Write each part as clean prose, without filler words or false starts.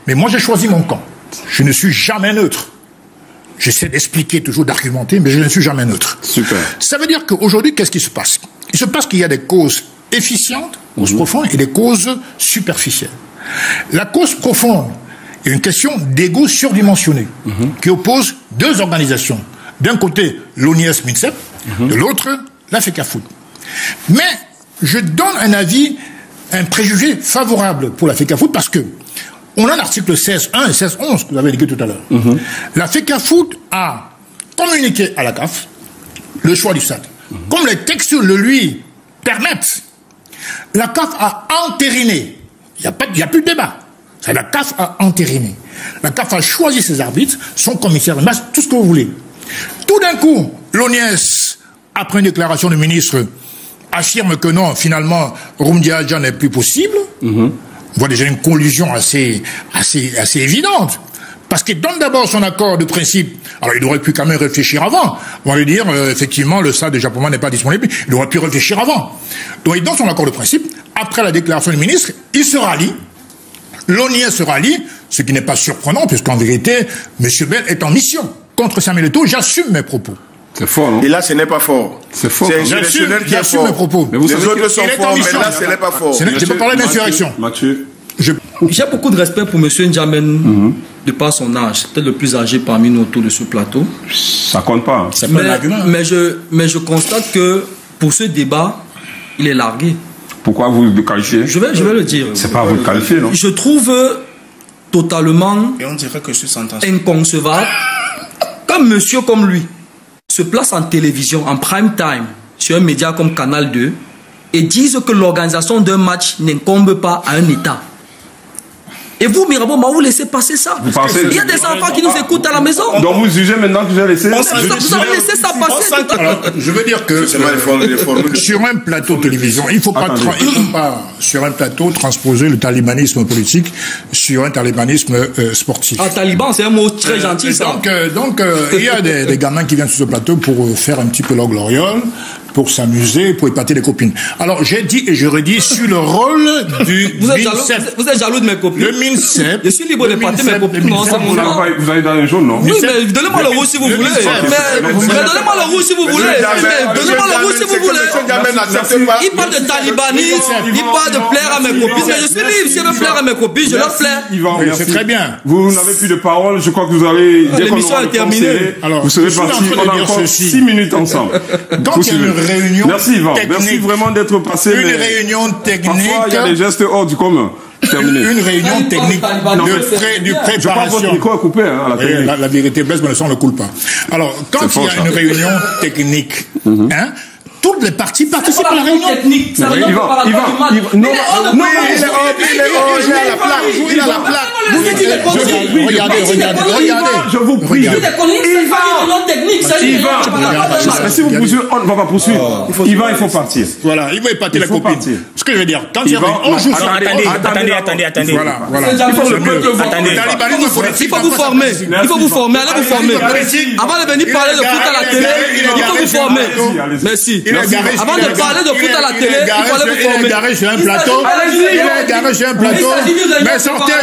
Mais moi, j'ai choisi mon camp. Je ne suis jamais neutre. J'essaie d'expliquer, toujours d'argumenter, mais je ne suis jamais neutre. Super. Ça veut dire qu'aujourd'hui, qu'est-ce qui se passe? Il se passe qu'il y a des causes efficientes, causes profondes, et des causes superficielles. La cause profonde est une question d'ego surdimensionné, qui oppose deux organisations. D'un côté, l'ONIS-MINSEP, de l'autre, la FECAFOOT. Mais je donne un avis, un préjugé favorable pour la FECAFOOT parce que on a l'article 16.1 et 16.11 que vous avez indiqué tout à l'heure. La FECAFOOT a communiqué à la CAF le choix du stade. Comme les textes le lui permettent, la CAF a entériné. Il n'y a plus de débat. La CAF a entériné. La CAF a choisi ses arbitres, son commissaire de match, tout ce que vous voulez. Tout d'un coup, l'ONIS, après une déclaration du ministre, affirme que non, finalement, Rumdia Adja n'est plus possible. On voit déjà une collusion assez évidente. Parce qu'il donne d'abord son accord de principe. Alors, il aurait pu quand même réfléchir avant. On va lui dire, effectivement, le stade de Japon n'est pas disponible. Il aurait pu réfléchir avant. Donc, il donne son accord de principe. Après la déclaration du ministre, il se rallie. L'ONIS se rallie, ce qui n'est pas surprenant, puisqu'en vérité, M. Bell est en mission contre Samuel Eto'o. J'assume mes propos. C'est fort, non? Et là, ce n'est pas fort. C'est fort. C'est un gestionnaire qui est J'assume fort. mes propos. Mais les autres sont forts, mais là, ce n'est pas fort. Je peux parler d'insurrection. Mathieu. J'ai beaucoup de respect pour M. N'Djamène, de par son âge. Peut-être le plus âgé parmi nous autour de ce plateau. Ça compte pas. Hein. C'est pas un argument. Mais je constate que pour ce débat, il est largué. Pourquoi vous le qualifiez? Je vais le dire. C'est pas à vous le qualifier, non? Je trouve totalement Et on dirait que je suis sentencié. inconcevable qu'un monsieur comme lui se place en télévision, en prime time, sur un média comme Canal 2, et dise que l'organisation d'un match n'incombe pas à un État. Et vous, Mirabeau, vous laissez passer ça. Il y a des enfants qui nous écoutent à la maison. Donc vous jugez maintenant que j'ai laissé. Vous avez laissé ça passer. Alors, je veux dire que sur un plateau de télévision, il ne faut pas sur un plateau transposer le talibanisme politique sur un talibanisme sportif. Ah, taliban, c'est un mot très gentil, ça. Donc, il y a des gamins qui viennent sur ce plateau pour faire un petit peu leur gloriole, pour s'amuser, pour épater les copines. Alors, j'ai dit et je redis sur le rôle du MINSEP. Vous êtes jaloux de mes copines. Le MINSEP. Je suis libre de d'épater mes copines. Non, c'est mon nom. Vous avez dans le jaune, non? Oui, mais donnez-moi le rouge si vous voulez. Mais donnez-moi le rouge si vous voulez. Donnez-moi le rouge si vous voulez. Il parle de talibanisme, il parle de plaire à mes copines. Mais je suis libre, si je veux plaire à mes copines, je leur plaire. C'est très bien. Vous n'avez plus de parole, je crois que vous allez... L'émission est terminée. Vous serez partis, on a encore 6 minutes ensemble. Quand il y a une réunion Merci Yvan, merci vraiment d'être passé. Une réunion technique. Parfois, il y a des gestes hors du commun. Terminé. Une réunion technique de préparation. Je crois que votre micro est coupé, hein, à la technique. La vérité blesse, mais le sang ne coule pas. Alors, quand il y a une réunion technique, hein, toutes les parties participent à la réunion. Technique, ça veut dire non, il est à la plaque. Il est à la plaque. Regardez. Je vous prie. Si vous poursuivez, on ne va pas poursuivre. Yvan, il faut partir. Voilà, il va épater la copine. Ce que je veux dire, quand il y a on joue sur... Attendez. Voilà. Il faut vous former. Allez vous former. Avant de venir parler de foot à la télé, il faut vous former. Merci. Avant de parler de foot à la télé, il faut aller vous former. Il est garé sur un plateau. Mais sortez.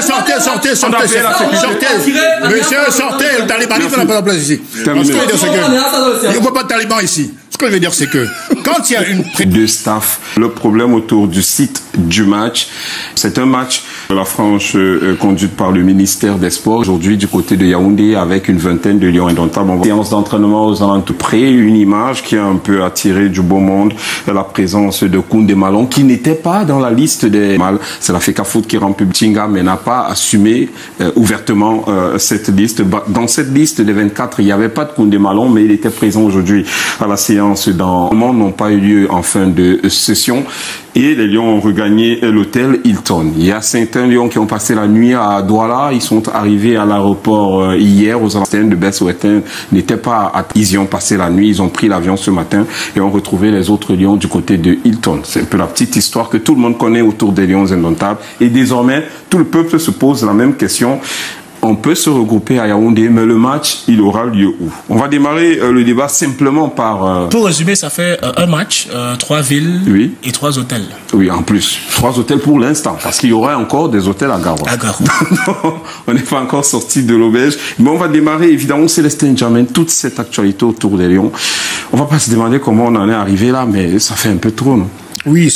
Monsieur, sortez. Le talibanisme n'a pas de place ici. Il ne faut pas de taliban ici. Ce que je veux dire, c'est que quand il y a une... De staff, le problème autour du site du match, c'est un match de la franche conduite par le ministère des Sports, aujourd'hui du côté de Yaoundé, avec une vingtaine de lions indomptables. Séance d'entraînement aux alentours près, une image qui a un peu attiré du beau monde, la présence de Koundé Malong, qui n'était pas dans la liste des mâles. C'est la FECAFOOT qui rend public Tinga, mais n'a pas assumé ouvertement cette liste. Dans cette liste des 24, il n'y avait pas de Koundé Malong, mais il était présent aujourd'hui à la séance. Dans le monde n'ont pas eu lieu en fin de session et les Lions ont regagné l'hôtel Hilton. Il y a certains Lions qui ont passé la nuit à Douala. Ils sont arrivés à l'aéroport hier aux alentours de Bessouetin. N'étaient pas à... Ils y ont passé la nuit. Ils ont pris l'avion ce matin et ont retrouvé les autres Lions du côté de Hilton. C'est un peu la petite histoire que tout le monde connaît autour des Lions indomptables. Et désormais, tout le peuple se pose la même question. on peut se regrouper à Yaoundé, mais le match, il aura lieu où? On va démarrer le débat simplement par... Pour résumer, ça fait un match, 3 villes et 3 hôtels. Oui, en plus. 3 hôtels pour l'instant, parce qu'il y aura encore des hôtels à Garoua. À Garoua. On n'est pas encore sorti de l'auberge. Mais on va démarrer, évidemment, Célestin Djamène, toute cette actualité autour des Lions. On va pas se demander comment on en est arrivé là, mais ça fait un peu trop, non? Oui,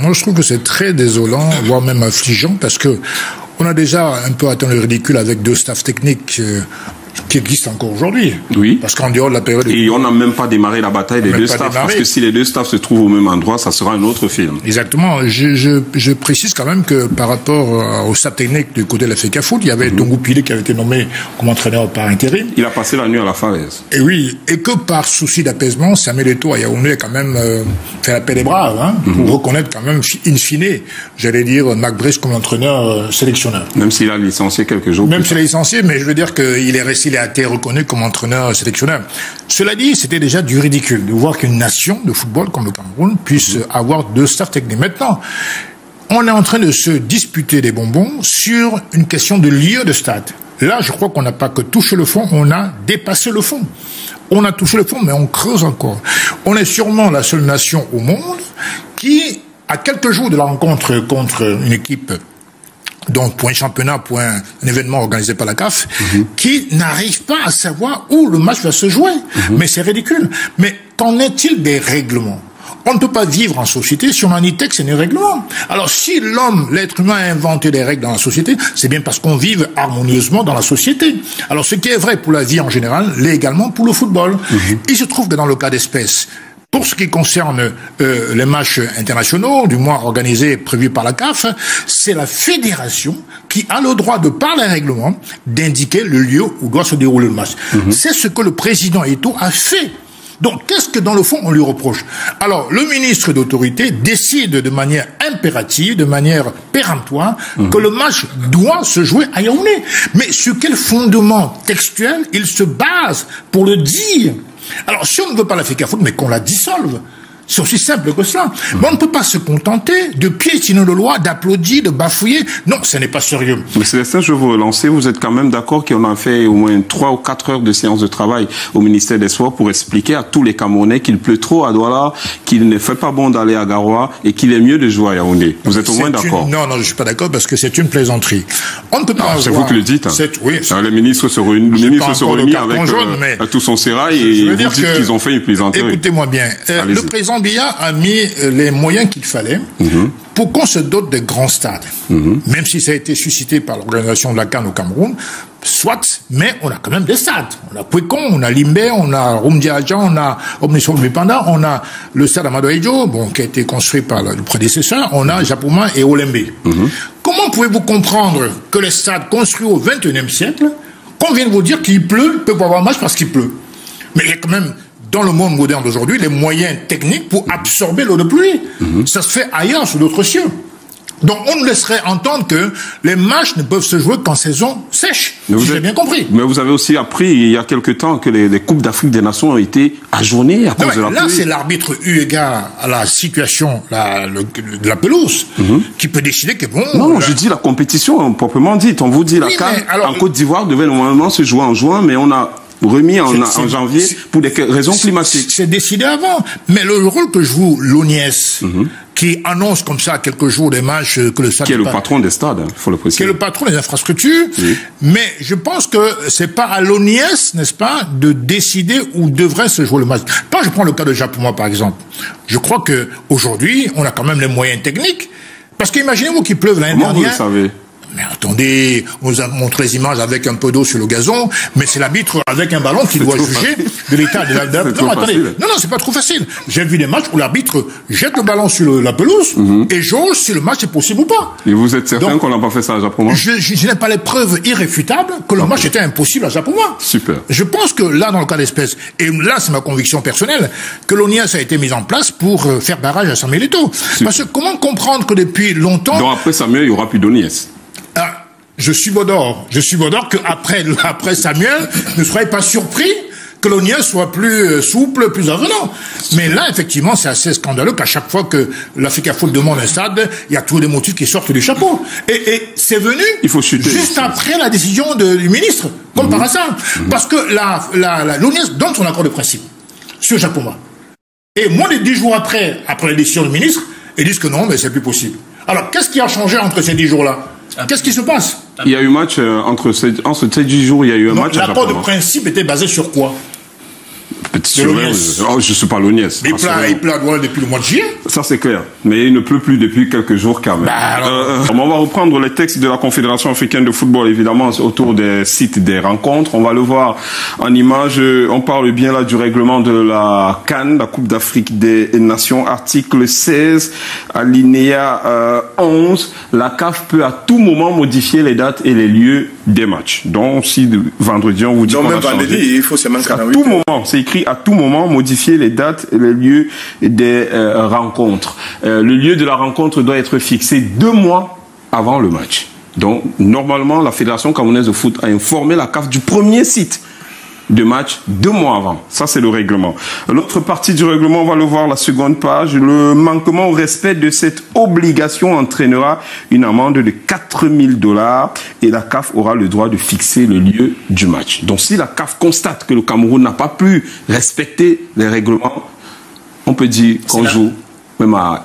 moi je trouve que c'est très désolant, voire même affligeant, parce que on a déjà un peu atteint le ridicule avec 2 staffs techniques qui existent encore aujourd'hui. Oui. Parce qu'en dehors de la période... Et on n'a même pas démarré la bataille des 2 staffs, parce que si les 2 staffs se trouvent au même endroit, ça sera un autre film. Exactement. Je précise quand même que par rapport au staff technique du côté de la FECAFoot, il y avait Tongo Pilé qui avait été nommé comme entraîneur par intérim. Il a passé la nuit à la falaise. Et oui, et que par souci d'apaisement, Samuel Eto'o à Yaoundé a quand même fait la paix des braves, hein, pour reconnaître quand même, in fine, j'allais dire, Marc Brice comme entraîneur sélectionneur. Même s'il a licencié quelques jours. Même s'il a licencié, mais je veux dire qu'il est resté, il a été reconnu comme entraîneur sélectionneur. Cela dit, c'était déjà du ridicule de voir qu'une nation de football comme le Cameroun puisse avoir 2 staffs techniques. Maintenant, on est en train de se disputer des bonbons sur une question de lieu de stade. Là, je crois qu'on n'a pas que touché le fond, on a dépassé le fond. On a touché le fond, mais on creuse encore. On est sûrement la seule nation au monde qui, à quelques jours de la rencontre contre une équipe, donc pour un championnat, pour un événement organisé par la CAF, qui n'arrive pas à savoir où le match va se jouer. Mais c'est ridicule. Mais qu'en est-il des règlements? On ne peut pas vivre en société si on a ni texte ni règlement. Alors si l'être humain a inventé des règles dans la société, c'est bien parce qu'on vive harmonieusement dans la société. Alors ce qui est vrai pour la vie en général, l'est également pour le football. Il se trouve que dans le cas d'espèce, pour ce qui concerne les matchs internationaux, du moins organisés et prévus par la CAF, c'est la fédération qui a le droit, de par les règlements, d'indiquer le lieu où doit se dérouler le match. C'est ce que le président Eto'o a fait. Donc, qu'est-ce que dans le fond on lui reproche? Alors, le ministre d'autorité décide de manière impérative, de manière péremptoire, que le match doit se jouer à Yaoundé. Mais sur quel fondement textuel il se base pour le dire? Alors, si on ne veut pas la FECAFoot, mais qu'on la dissolve, c'est aussi simple que cela. Mais on ne peut pas se contenter de piétiner de loi, d'applaudir, de bafouiller. Non, ce n'est pas sérieux. Mais Célestin, je vais vous relancer. Vous êtes quand même d'accord qu'on a fait au moins 3 ou 4 heures de séance de travail au ministère des Sports pour expliquer à tous les Camerounais qu'il pleut trop à Douala, qu'il ne fait pas bon d'aller à Garoua et qu'il est mieux de jouer à Yaoundé. Vous êtes au moins d'accord? Non, je suis pas d'accord parce que c'est une plaisanterie. On ne peut pas. C'est vous qui le dites. Hein. Oui. Les ministres se réunissent avec tout son sérail et vous dites qu'ils ont fait une plaisanterie. Écoutez-moi bien. Le président Biya a mis les moyens qu'il fallait pour qu'on se dote de grands stades. Même si ça a été suscité par l'organisation de la CAN au Cameroun, soit, mais on a quand même des stades. On a Pouécon, on a Limbé, on a Rumdiaja, on a Omnisson Mipanda, on a le stade Amadou Ejo, qui a été construit par le prédécesseur, on a Japouma et Olembe. Comment pouvez-vous comprendre que les stades construits au XXIe siècle, qu'on vient de vous dire qu'il pleut, peut pas avoir un match parce qu'il pleut? Mais il y a quand même, dans le monde moderne d'aujourd'hui, les moyens techniques pour absorber l'eau de pluie. Ça se fait ailleurs, sous d'autres cieux. Donc on nous laisserait entendre que les matchs ne peuvent se jouer qu'en saison sèche. Si j'ai bien compris. Mais vous avez aussi appris il y a quelque temps que les Coupes d'Afrique des Nations ont été ajournées à cause de la pluie. Là, c'est l'arbitre eu égard à la situation de la pelouse qui peut décider que bon... Non, je dis la compétition proprement dite. On vous dit la CAN en Côte d'Ivoire devait normalement se jouer en juin, mais on a remis en janvier pour des raisons climatiques. C'est décidé avant. Mais le rôle que joue l'ONIS, qui annonce comme ça à quelques jours des matchs que le stade... Qui est le patron des stades, il faut le préciser. Qui est le patron des infrastructures. Mais je pense que c'est pas à l'ONIS, n'est-ce pas, de décider où devrait se jouer le match. Quand je prends le cas de Japouma, par exemple, je crois que aujourd'hui, on a quand même les moyens techniques. Parce qu'imaginez-vous qu'il pleuve l'année dernière. Comment vous le savez? Mais attendez, on nous a montré les images avec un peu d'eau sur le gazon, mais c'est l'arbitre avec un ballon qui doit juger de l'état de la... Non, attendez. Non, c'est pas trop facile. J'ai vu des matchs où l'arbitre jette le ballon sur la pelouse et jauge si le match est possible ou pas. Et vous êtes certain qu'on n'a pas fait ça à Japouma? Je n'ai pas les preuves irréfutables que le match était impossible à Japouma. Super. Je pense que là, dans le cas d'espèce, et là, c'est ma conviction personnelle, que l'ONIAS a été mise en place pour faire barrage à Samuel Eto'o. Parce que comment comprendre que depuis longtemps... Donc après Samuel, il n'y aura plus d'ONIAS? Je suis Baudor que après Samuel, ne soyez pas surpris que l'ONIES soit plus souple, plus avenant. Mais là, effectivement, c'est assez scandaleux qu'à chaque fois que l'Africa Foot demande un stade, il y a tous les motifs qui sortent du chapeau. Et c'est venu juste après la décision du ministre, comme par hasard. Parce que l'ONIES donne son accord de principe sur Japoma. Et moins de 10 jours après la décision du ministre, ils disent que non, mais c'est plus possible. Alors, qu'est-ce qui a changé entre ces 10 jours-là? Qu'est-ce qui se passe? Il y a eu match entre ces 10 jours, il y a eu un match. L'accord de principe était basé sur quoi? Je ne suis pas l'ONIES. Il pleut à Douala depuis le mois de juillet. Ça, c'est clair. Mais il ne pleut plus depuis quelques jours quand même. On va reprendre les textes de la Confédération africaine de football, évidemment, autour des sites des rencontres. On va le voir en image. On parle bien là du règlement de la CAN, la Coupe d'Afrique des Nations, article 16, alinéa 11. La CAF peut à tout moment modifier les dates et les lieux des matchs. Donc, si vendredi, on vous dit qu'on a changé, il faut seulement 48 à tout moment, c'est écrit à tout moment, modifier les dates et les lieux des rencontres. Le lieu de la rencontre doit être fixé 2 mois avant le match. Donc, normalement, la Fédération camerounaise de foot a informé la CAF du premier site de match 2 mois avant. Ça, c'est le règlement. L'autre partie du règlement, on va le voir, la seconde page. Le manquement au respect de cette obligation entraînera une amende de $4000 et la CAF aura le droit de fixer le lieu du match. Donc, si la CAF constate que le Cameroun n'a pas pu respecter les règlements, on peut dire qu'on joue même à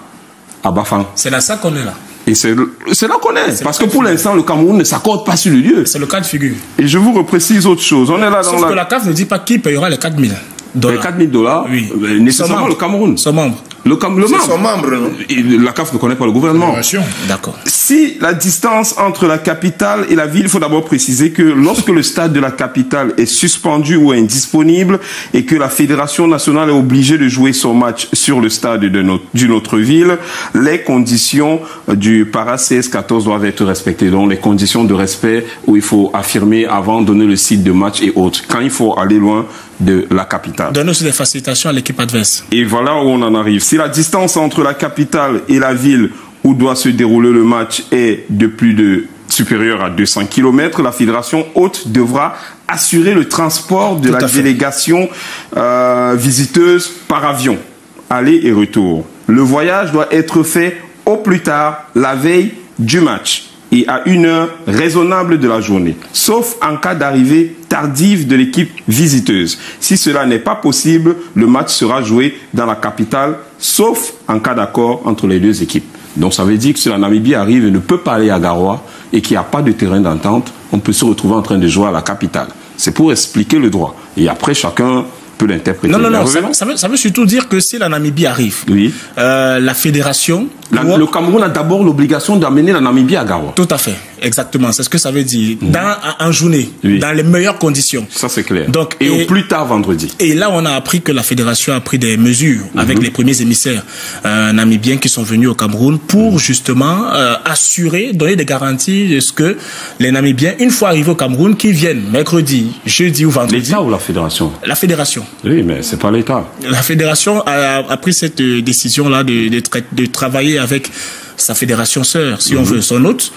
Bafang. C'est là ça qu'on est là. Et c'est là qu'on est. Parce que pour l'instant, le Cameroun ne s'accorde pas sur le lieu. C'est le cas de figure. Et je vous reprécise autre chose. On est là dans Sauf que la CAF ne dit pas qui payera les $4000. Les $4000, oui. Nécessairement le Cameroun. Son membre. Son membre, non? La CAF ne connaît pas le gouvernement. D'accord. Si la distance entre la capitale et la ville, il faut d'abord préciser que lorsque le stade de la capitale est suspendu ou indisponible et que la Fédération nationale est obligée de jouer son match sur le stade d'une autre ville, les conditions du para CS14 doivent être respectées. Donc les conditions de respect où il faut affirmer avant de donner le site de match et autres. Quand il faut aller loin de la capitale. Donner aussi des facilitations à l'équipe adverse. Et voilà où on en arrive. Si la distance entre la capitale et la ville où doit se dérouler le match est supérieure à 200 km, la fédération hôte devra assurer le transport de la délégation visiteuse par avion, aller et retour. Le voyage doit être fait au plus tard la veille du match et à une heure raisonnable de la journée, sauf en cas d'arrivée tardive de l'équipe visiteuse. Si cela n'est pas possible, le match sera joué dans la capitale, sauf en cas d'accord entre les deux équipes. Donc ça veut dire que si la Namibie arrive et ne peut pas aller à Garoua et qu'il n'y a pas de terrain d'entente, on peut se retrouver en train de jouer à la capitale. C'est pour expliquer le droit. Et après, chacun peut l'interpréter. Non, ça veut surtout dire que si la Namibie arrive, oui. La fédération... Le Cameroun a d'abord l'obligation d'amener la Namibie à Garoua. Tout à fait, exactement, c'est ce que ça veut dire. En journée, dans les meilleures conditions. Ça c'est clair. Donc, et au plus tard vendredi. Et là, on a appris que la fédération a pris des mesures avec les premiers émissaires namibiens qui sont venus au Cameroun pour justement assurer, donner des garanties de ce que les Namibiens, une fois arrivés au Cameroun, qui viennent mercredi, jeudi ou vendredi... L'État ou la fédération? La fédération. Oui, mais c'est pas l'État. La fédération a pris cette décision-là de travailler avec sa fédération sœur, si on veut, son hôte,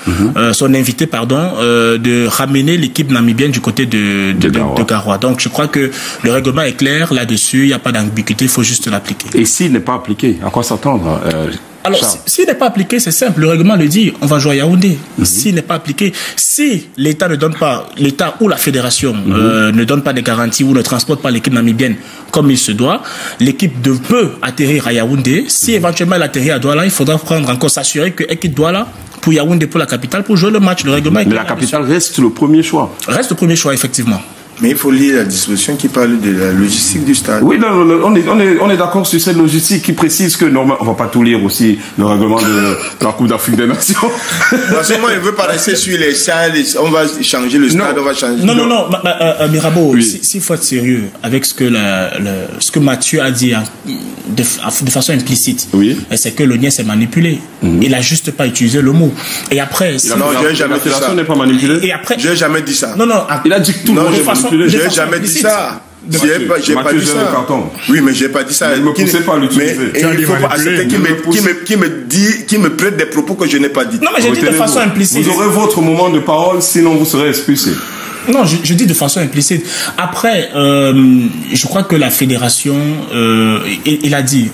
son invité, de ramener l'équipe namibienne du côté de Garoua. Donc je crois que le règlement est clair là-dessus, il n'y a pas d'ambiguïté, il faut juste l'appliquer. Et s'il n'est pas appliqué, à quoi s'attendre Alors, s'il n'est pas appliqué, c'est simple. Le règlement le dit. On va jouer à Yaoundé. S'il n'est pas appliqué, si l'État ne donne pas, l'État ou la fédération ne donne pas des garanties ou ne transporte pas l'équipe namibienne comme il se doit, l'équipe peut atterrir à Yaoundé. Si éventuellement elle atterrit à Douala, il faudra prendre encore s'assurer que l'équipe Douala pour Yaoundé, pour la capitale, pour jouer le match. Le règlement est clair. Mais la capitale reste le premier choix. Reste le premier choix, effectivement. Mais il faut lire la disposition qui parle de la logistique du stade. Oui, on est d'accord sur cette logistique qui précise que normalement, on va pas tout lire aussi, le règlement de la Coupe d'Afrique des Nations. Parce que moi, il veut pas rester sur les salles, on va changer le stade, on va changer. Non, Mirabeau, s'il faut être sérieux avec ce que Mathieu a dit de façon implicite, c'est que l'ONIES est manipulé. Il a juste pas utilisé le mot. Et après, non, j'ai jamais dit ça. N'est pas manipulée. Et après, j'ai jamais dit ça. Non, il a dit que tout le monde est manipulé. J'ai jamais dit ça. J'ai pas dit ça. Oui, mais j'ai pas dit ça. Ne me poussez pas à l'utiliser. Mais il faut pas accepter qui me prête des propos que je n'ai pas dit. Non, mais j'ai dit de façon implicite. Vous aurez votre moment de parole, sinon vous serez expulsé. Non, je dis de façon implicite. Après, je crois que la fédération, il a dit,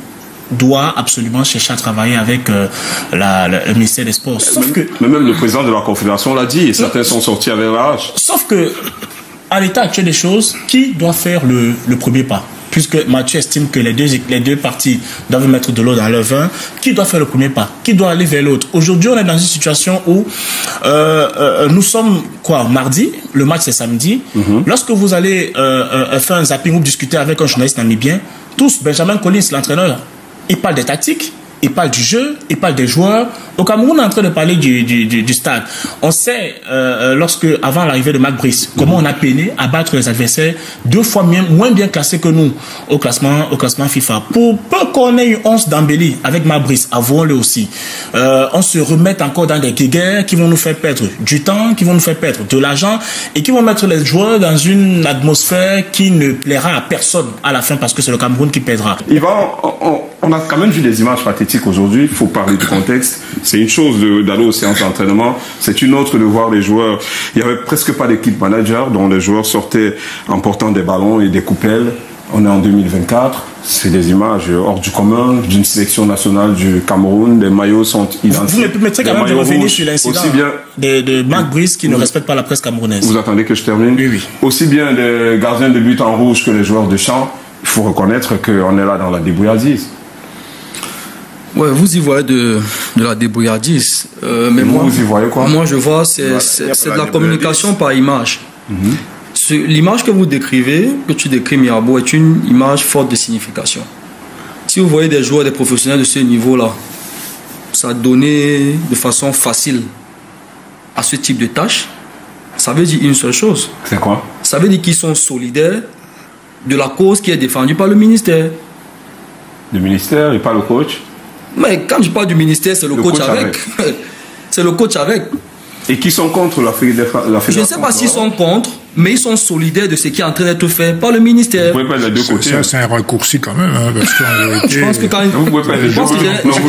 doit absolument chercher à travailler avec le ministère des Sports. Sauf que, mais même le président de la Confédération l'a dit, et certains sont sortis avec la hache. Sauf que, à l'état actuel des choses, qui doit faire le premier pas? Puisque Mathieu estime que les deux parties doivent mettre de l'eau dans leur vin, qui doit faire le premier pas? Qui doit aller vers l'autre? Aujourd'hui, on est dans une situation où nous sommes, mardi, le match c'est samedi. Lorsque vous allez faire un zapping ou discuter avec un journaliste namibien, tous, Benjamin Collins, l'entraîneur, il parle des tactiques, il parle du jeu, il parle des joueurs. Au Cameroun, on est en train de parler du stade. On sait, avant l'arrivée de Marc Brice, comment on a peiné à battre les adversaires 2 fois moins bien classés que nous au classement FIFA. Pour peu qu'on ait une once d'embellie avec Marc Brice, avouons-le aussi, on se remet encore dans des guéguerres qui vont nous faire perdre du temps, qui vont nous faire perdre de l'argent et qui vont mettre les joueurs dans une atmosphère qui ne plaira à personne à la fin parce que c'est le Cameroun qui perdra. Yvan, on a quand même vu des images pathétiques aujourd'hui. Il faut parler du contexte. C'est une chose d'aller aux séances d'entraînement, c'est une autre de voir les joueurs. Il n'y avait presque pas d'équipe manager dont les joueurs sortaient en portant des ballons et des coupelles. On est en 2024. C'est des images hors du commun d'une sélection nationale du Cameroun. Les maillots sont identiques. Vous me permettrez quand même de revenir sur l'incident de Marc Brice qui ne respecte pas la presse camerounaise. Vous attendez que je termine? Oui. Aussi bien les gardiens de but en rouge que les joueurs de champ, il faut reconnaître qu'on est là dans la débrouillardise. Ouais, vous y voyez de la débrouillardise. Mais moi, vous y voyez quoi? Moi, je vois, c'est de la communication par image. L'image que vous décrivez, que tu décris, Mirabeau, est une image forte de signification. Si vous voyez des joueurs, des professionnels de ce niveau-là, ça donné de façon facile à ce type de tâche, ça veut dire une seule chose. C'est quoi? Ça veut dire qu'ils sont solidaires de la cause qui est défendue par le ministère. Le ministère et pas le coach? Mais quand je parle du ministère, c'est le coach avec. C'est le coach avec. Et qui sont contre la fédération? Je ne sais pas s'ils sont contre, mais ils sont solidaires de ce qui est en train d'être fait par le ministère. Vous pouvez pas les deux côtés. Ça, c'est un raccourci quand même. Hein, parce je pense que quand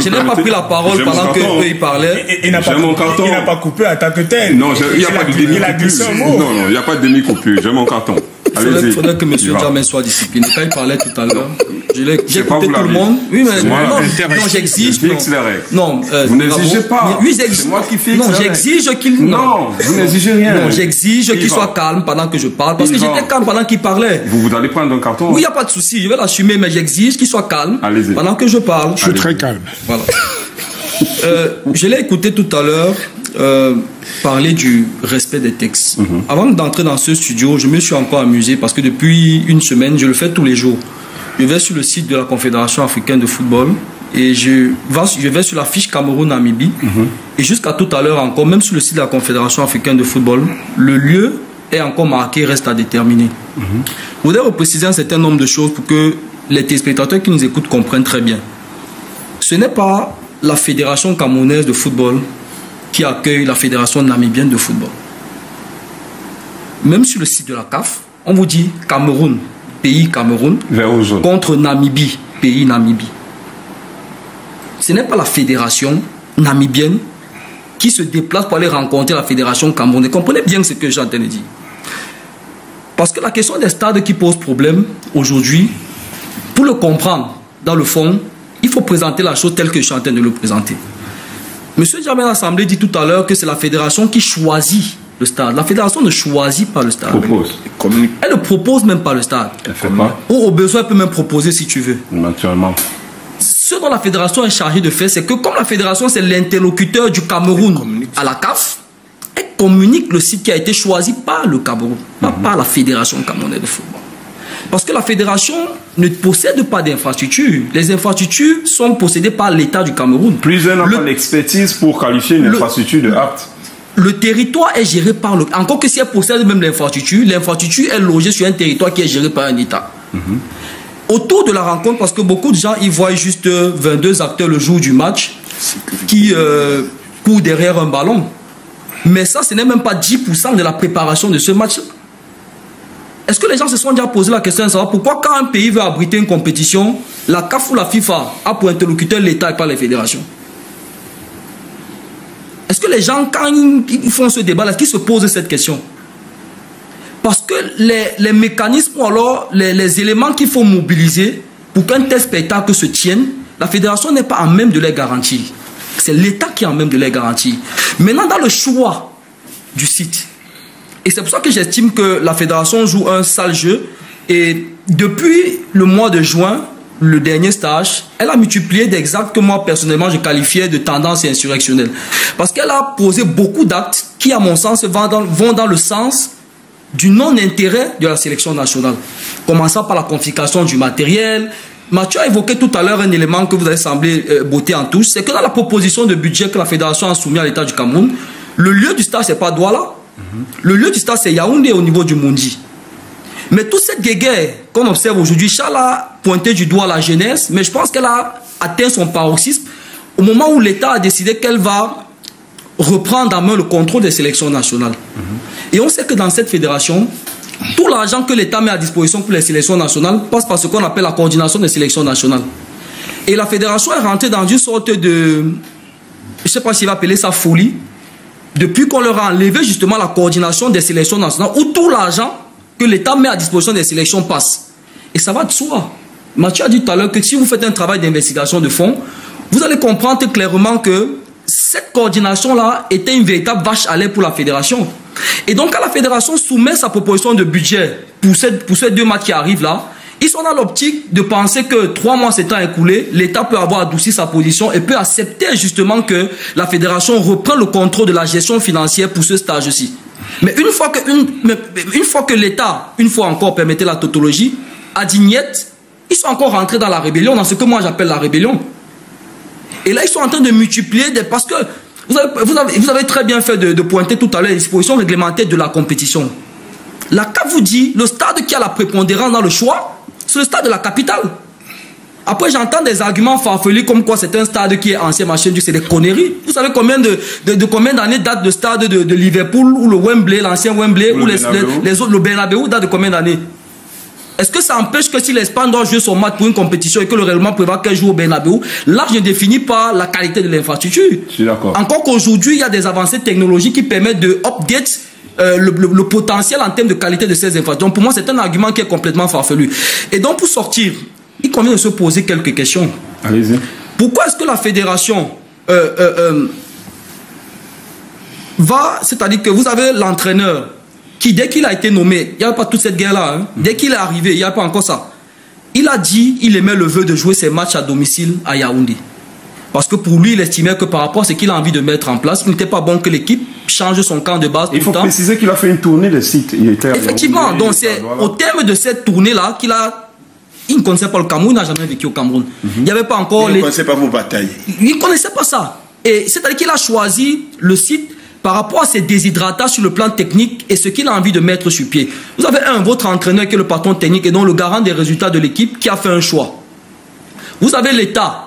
je n'ai pas pris la parole pendant qu'eux ils parlaient. Il n'a pas coupé à tant que tel. Non, il n'y a pas de demi-coupure. Non, il n'y a pas de demi-coupure. J'ai mon carton. Il faudrait que M. Djamé soit discipliné. Quand il parlait tout à l'heure, j'ai écouté tout le monde. Oui, mais non, j'exige. Non, vous n'exigez pas. Oui, c'est moi qui fixe. Non, j'exige qu'il. Non, vous n'exigez rien. Non, j'exige qu'il soit calme pendant que je parle. Parce que j'étais calme pendant qu'il parlait. Vous allez prendre un carton? Oui, il n'y a pas de souci. Je vais l'assumer, mais j'exige qu'il soit calme pendant que je parle. Je suis très calme. Voilà. Je l'ai écouté tout à l'heure parler du respect des textes. Avant d'entrer dans ce studio, je me suis encore amusé parce que depuis une semaine, je le fais tous les jours. Je vais sur le site de la Confédération africaine de football et je vais sur la fiche Cameroun-Namibie. Et jusqu'à tout à l'heure encore, même sur le site de la Confédération africaine de football, le lieu est encore marqué, reste à déterminer. Je voudrais repréciser un certain nombre de choses pour que les téléspectateurs qui nous écoutent comprennent très bien. Ce n'est pas la Fédération camerounaise de football qui accueille la Fédération namibienne de football. Même sur le site de la CAF, on vous dit Cameroun, pays Cameroun, contre Namibie, pays Namibie. Ce n'est pas la Fédération namibienne qui se déplace pour aller rencontrer la Fédération camerounaise. Comprenez bien ce que j'ai en train de dire. Parce que la question des stades qui pose problème aujourd'hui, pour le comprendre dans le fond, il faut présenter la chose telle que je suis en train de le présenter. Monsieur Djamé l'Assemblée dit tout à l'heure que c'est la fédération qui choisit le stade. La fédération ne choisit pas le stade. Elle ne propose même pas le stade. Elle fait pas. Ou au besoin, elle peut même proposer si tu veux. Naturellement. Ce dont la fédération est chargée de faire, c'est que comme la fédération, c'est l'interlocuteur du Cameroun à la CAF, elle communique le site qui a été choisi par le Cameroun, pas par la fédération camerounaise de football. Parce que la fédération ne possède pas d'infrastructures. Les infrastructures sont possédées par l'État du Cameroun. Plusieurs n'ont pas l'expertise pour qualifier une infrastructure de apte. Le territoire est géré par le... Encore que si elle possède même l'infrastructure est logée sur un territoire qui est géré par un État. Autour de la rencontre, parce que beaucoup de gens y voient juste 22 acteurs le jour du match qui courent derrière un ballon. Mais ça, ce n'est même pas 10% de la préparation de ce match. Est-ce que les gens se sont déjà posé la question de savoir pourquoi quand un pays veut abriter une compétition, la CAF ou la FIFA a pour interlocuteur l'État et pas les fédérations? Est-ce que les gens, quand ils font ce débat, est-ce qu'ils se posent cette question? Parce que les mécanismes ou alors les éléments qu'il faut mobiliser pour qu'un tel spectacle se tienne, la fédération n'est pas en même de les garantir. C'est l'État qui est en même de les garantir. Maintenant, dans le choix du site, et c'est pour ça que j'estime que la fédération joue un sale jeu, et depuis le mois de juin, le dernier stage, elle a multiplié des actes que moi personnellement je qualifiais de tendance insurrectionnelle. Parce qu'elle a posé beaucoup d'actes qui, à mon sens, vont dans le sens du non-intérêt de la sélection nationale. Commençant par la confiscation du matériel. Mathieu a évoqué tout à l'heure un élément que vous avez semblé botter en touche, c'est que dans la proposition de budget que la fédération a soumise à l'État du Cameroun, le lieu du stade, c'est pas Douala. Le lieu du stade, c'est Yaoundé au niveau du Mundi. Mais toute cette guéguerre qu'on observe aujourd'hui, Charles a pointé du doigt la jeunesse, mais je pense qu'elle a atteint son paroxysme au moment où l'État a décidé qu'elle va reprendre en main le contrôle des sélections nationales. Et on sait que dans cette fédération, tout l'argent que l'État met à disposition pour les sélections nationales passe par ce qu'on appelle la coordination des sélections nationales. Et la fédération est rentrée dans une sorte de, je ne sais pas s'il va appeler ça folie, depuis qu'on leur a enlevé justement la coordination des sélections nationales, où tout l'argent que l'État met à disposition des sélections passe. Et ça va de soi. Mathieu a dit tout à l'heure que si vous faites un travail d'investigation de fond, vous allez comprendre clairement que cette coordination-là était une véritable vache à lait pour la fédération. Et donc, quand la fédération soumet sa proposition de budget pour ces 2 matchs qui arrivent là, ils sont dans l'optique de penser que 3 mois s'étant écoulés, l'État peut avoir adouci sa position et peut accepter justement que la fédération reprend le contrôle de la gestion financière pour ce stage-ci. Mais une fois que l'État, une fois encore, permettez la tautologie, a dit niet, ils sont encore rentrés dans la rébellion, dans ce que moi j'appelle la rébellion. Et là, ils sont en train de multiplier parce que vous avez très bien fait de pointer tout à l'heure les dispositions réglementaires de la compétition. La CAF vous dit, le stade qui a la prépondérance dans le choix, c'est le stade de la capitale. Après, j'entends des arguments farfelus comme quoi c'est un stade qui est ancien, machin, c'est des conneries. Vous savez combien d'années date le stade de Liverpool ou le Wembley, l'ancien Wembley, ou les autres, le Bernabéu date de combien d'années? Est-ce que ça empêche que si l'Espagne doit jouer son match pour une compétition et que le règlement prévoit qu'elle joue au Bernabéu, là je définis pas la qualité de l'infrastructure. Je suis d'accord. Encore qu'aujourd'hui, il y a des avancées technologiques qui permettent de update le potentiel en termes de qualité de ces infrastructures. Donc pour moi, c'est un argument qui est complètement farfelu. Et donc pour sortir, il convient de se poser quelques questions. Allez-y. Pourquoi est-ce que la fédération c'est-à-dire que vous avez l'entraîneur qui, dès qu'il a été nommé, il n'y avait pas toute cette guerre-là, hein, dès qu'il est arrivé, il n'y a pas encore ça. Il a dit, il émet le vœu de jouer ses matchs à domicile à Yaoundé. Parce que pour lui, il estimait que par rapport à ce qu'il a envie de mettre en place, il n'était pas bon que l'équipe change son camp de base tout le temps. Il faut préciser qu'il a fait une tournée de sites. Effectivement, donc c'est au terme de cette tournée-là qu'il a... Il ne connaissait pas le Cameroun, il n'a jamais vécu au Cameroun. Il n'y avait pas encore... Il ne connaissait pas vos batailles. Il ne connaissait pas ça. Et c'est-à-dire qu'il a choisi le site par rapport à ses déshydratages sur le plan technique et ce qu'il a envie de mettre sur pied. Vous avez votre entraîneur qui est le patron technique et donc le garant des résultats de l'équipe qui a fait un choix. Vous avez l'État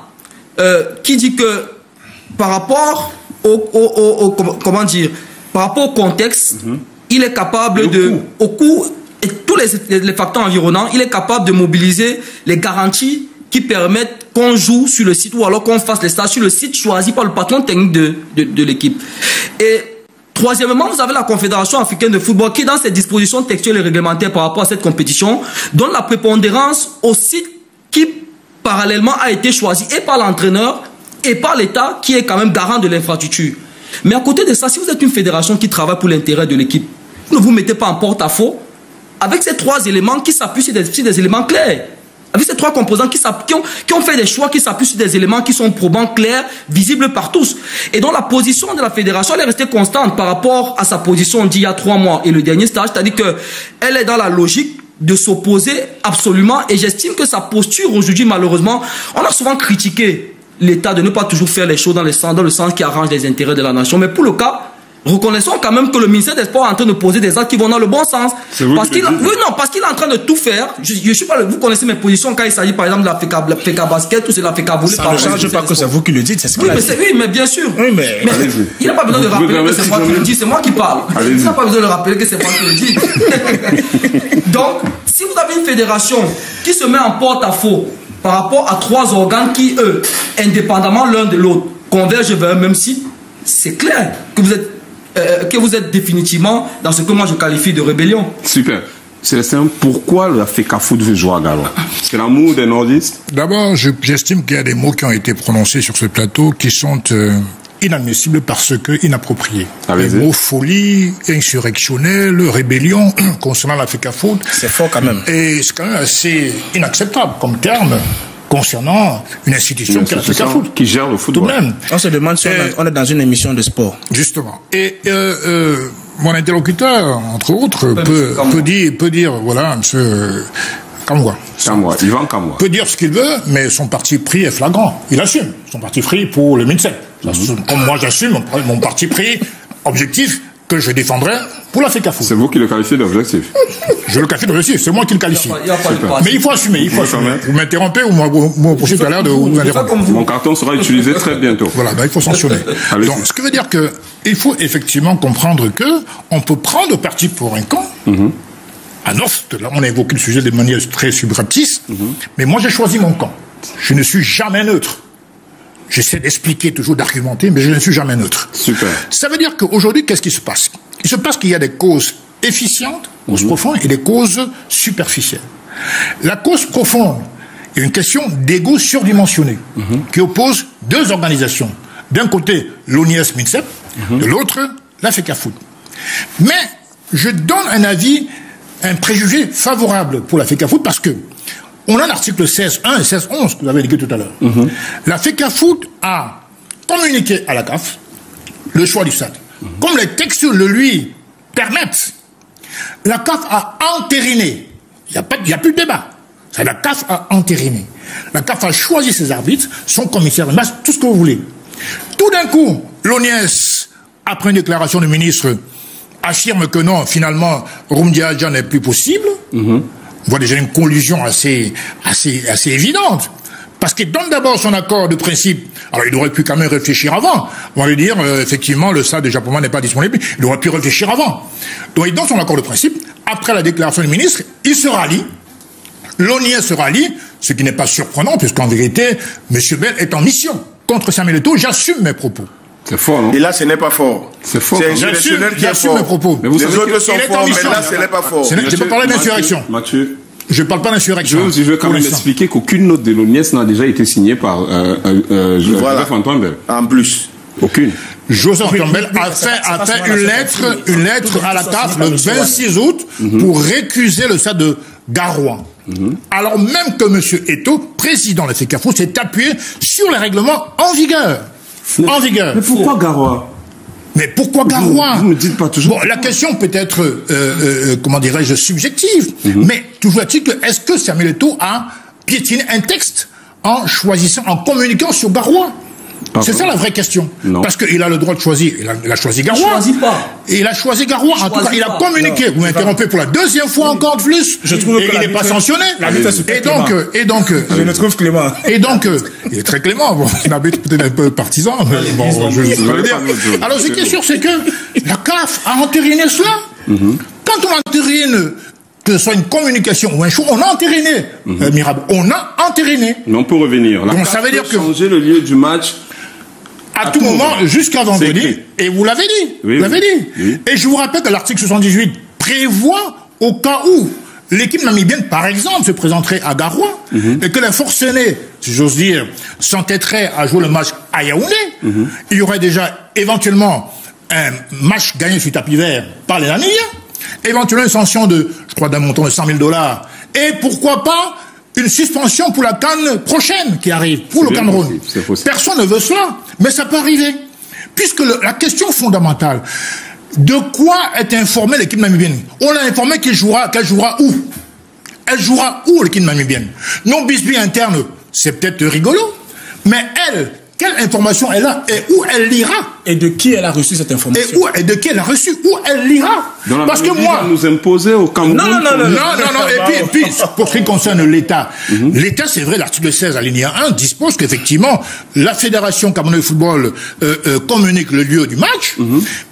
qui dit que par rapport comment dire, par rapport au contexte, il est capable au coût et tous les facteurs environnants, il est capable de mobiliser les garanties qui permettent qu'on joue sur le site ou alors qu'on fasse les stages sur le site choisi par le patron technique de l'équipe. Et troisièmement, vous avez la Confédération africaine de football qui, dans ses dispositions textuelles et réglementaires par rapport à cette compétition, donne la prépondérance au site qui, parallèlement, a été choisi et par l'entraîneur et par l'État qui est quand même garant de l'infrastructure. Mais à côté de ça, si vous êtes une fédération qui travaille pour l'intérêt de l'équipe, vous ne vous mettez pas en porte-à-faux avec ces 3 éléments qui s'appuient sur des éléments clairs. Avec ces 3 composants qui ont fait des choix qui s'appuient sur des éléments qui sont probants, clairs, visibles par tous. Et donc la position de la fédération, elle est restée constante par rapport à sa position d'il y a 3 mois et le dernier stage, c'est-à-dire qu'elle est dans la logique de s'opposer absolument, et j'estime que sa posture aujourd'hui, malheureusement, on a souvent critiqué l'État de ne pas toujours faire les choses dans le sens qui arrange les intérêts de la nation, mais pour le cas, reconnaissons quand même que le ministère des Sports est en train de poser des actes qui vont dans le bon sens. Parce qu'il est en train de tout faire. Je suis pas vous connaissez mes positions quand il s'agit par exemple de la FECA basket ou c'est la FECA volley. Ça ne change pas que c'est vous qui le dites, c'est ce que oui, mais bien sûr. Oui, mais il n'a pas besoin de rappeler que c'est moi qui le dis, c'est moi qui parle. Il n'a pas besoin de rappeler que c'est moi qui le dis. Donc, si vous avez une fédération qui se met en porte-à-faux par rapport à 3 organes qui, eux, indépendamment l'un de l'autre, convergent vers un même site, c'est clair que vous êtes que vous êtes définitivement dans ce que moi je qualifie de rébellion. Super. Célestin, pourquoi la FECAFOOT veut jouer à Garoua? C'est l'amour des nordistes? D'abord, j'estime qu'il y a des mots qui ont été prononcés sur ce plateau qui sont inadmissibles parce que inappropriés. Les mots folie, insurrectionnel, rébellion concernant la FECAFOOT. C'est fort quand même. Et c'est quand même assez inacceptable comme terme concernant une institution qui est la FECAFOOT. Qui gère le football. Tout de même. On se demande si on est dans une émission de sport. Justement. Et mon interlocuteur, entre autres, peut dire, voilà, monsieur Kamwa. Yvan Kamwa. Peut dire ce qu'il veut, mais son parti pris est flagrant. Il assume son parti pris pour le MINSEP. Comme moi j'assume mon parti pris objectif que je défendrai pour la FECAFOOT. C'est vous qui le qualifiez d'objectif? Je le qualifie d'objectif, c'est moi qui le qualifie. Mais il faut assumer, Vous m'interrompez ou vous reprochez tout à l'heure de vous interrompre. Mon carton sera utilisé très bientôt. Voilà, il faut sanctionner. Donc, ce qui veut dire que il faut effectivement comprendre que on peut prendre parti pour un camp. À North, là, on a évoqué le sujet de manière très subreptice, mais moi j'ai choisi mon camp. Je ne suis jamais neutre. J'essaie d'expliquer, toujours d'argumenter, mais je ne suis jamais neutre. Super. Ça veut dire qu'aujourd'hui, qu'est-ce qui se passe? Il se passe qu'il y a des causes efficientes, causes profondes, et des causes superficielles. La cause profonde est une question d'ego surdimensionné, qui oppose deux organisations. D'un côté, l'ONIS-MINSEP, de l'autre, la FECAFOOT. Mais je donne un avis, un préjugé favorable pour la FECAFOOT parce que on a l'article 16.1 et 16.11 que vous avez indiqué tout à l'heure. La FECAFOOT a communiqué à la CAF le choix du stade. Comme les textes le lui permettent, la CAF a entériné. Il n'y a plus de débat. La CAF a entériné. La CAF a choisi ses arbitres, son commissaire de match, tout ce que vous voulez. Tout d'un coup, l'ONIS, après une déclaration du ministre, affirme que non, finalement, Rumdiadja n'est plus possible. On voit déjà une collusion assez évidente. Parce qu'il donne d'abord son accord de principe. Alors, il aurait pu quand même réfléchir avant. On va lui dire, effectivement, le stade de Japon n'est pas disponible. Il aurait pu réfléchir avant. Donc, il donne son accord de principe. Après la déclaration du ministre, il se rallie. L'ONIS se rallie, ce qui n'est pas surprenant, puisqu'en vérité, M. Bell est en mission contre Samuel Eto'o. J'assume mes propos. C'est fort, non? Et là, ce n'est pas fort. C'est fort. C'est insurrectionnel qui est j'assume fort. mes propos. Mais vous Les savez autres sont forts, mais là, ce n'est pas fort. Je ne peux parler d'insurrection. Mathieu. Je ne parle pas d'insurrection. Je veux quand même expliquer qu'aucune note de l'ONIS n'a déjà été signée par Joseph Antoine Bell. En plus. Aucune. Joseph Antoine Bell a fait une lettre à la CAF le 26 août pour récuser le stade de Garoua. Alors même que M. Eto'o, président de la FECAFOOT, s'est appuyé sur les règlements en vigueur. Mais pourquoi Garoua? Mais pourquoi Garoua? Vous ne me dites pas toujours. Bon, la question peut être, comment dirais-je, subjective. Mais toujours est-il que, est-ce que Samuel Eto'o a piétiné un texte en choisissant, en communiquant sur Garoua? C'est ça la vraie question. Non. Parce qu'il a le droit de choisir. Il a choisi Garoua. Il choisit pas. Et il a choisi Garoua. En tout cas, il a communiqué. Vous m'interrompez pour la deuxième fois encore de plus. Je trouve et que il n'est pas sanctionné. Et donc, je le trouve clément. Et donc, il est très clément. Bon, il habite peut-être un peu partisan, mais bon, je veux dire. Alors, ce qui est sûr, c'est que la CAF a entériné cela. Quand on entérine, que ce soit une communication ou un show, on a entériné. Mirable. On a entériné. Mais on peut revenir. Donc, ça veut dire que changer le lieu du match. À tout moment, jusqu'à vendredi, et vous l'avez dit, oui, vous l'avez dit. Oui. Et je vous rappelle que l'article 78 prévoit, au cas où l'équipe namibienne, par exemple, se présenterait à Garoua, et que les Forcenés, si j'ose dire, s'entêteraient à jouer le match à Yaoundé, il y aurait déjà éventuellement un match gagné sur tapis vert par les Namibiens, éventuellement une sanction de, je crois, d'un montant de $100,000, et pourquoi pas une suspension pour la CAN prochaine qui arrive, pour le Cameroun. Personne ne veut cela, mais ça peut arriver. Puisque la question fondamentale, de quoi est informée l'équipe namibienne? On l'a informé qu'elle jouera où? Elle jouera où, l'équipe namibienne? Non, bisbis interne, c'est peut-être rigolo, mais elle, quelle information elle a et où elle lira? Et de qui elle a reçu cette information? Et de qui elle a reçu? Où elle lira? Parce que moi, nous imposer au Cameroun. Non. Et puis, pour ce qui concerne l'État, l'État, c'est vrai, l'article 16 alinéa 1 dispose qu'effectivement, la Fédération camerounaise de football communique le lieu du match,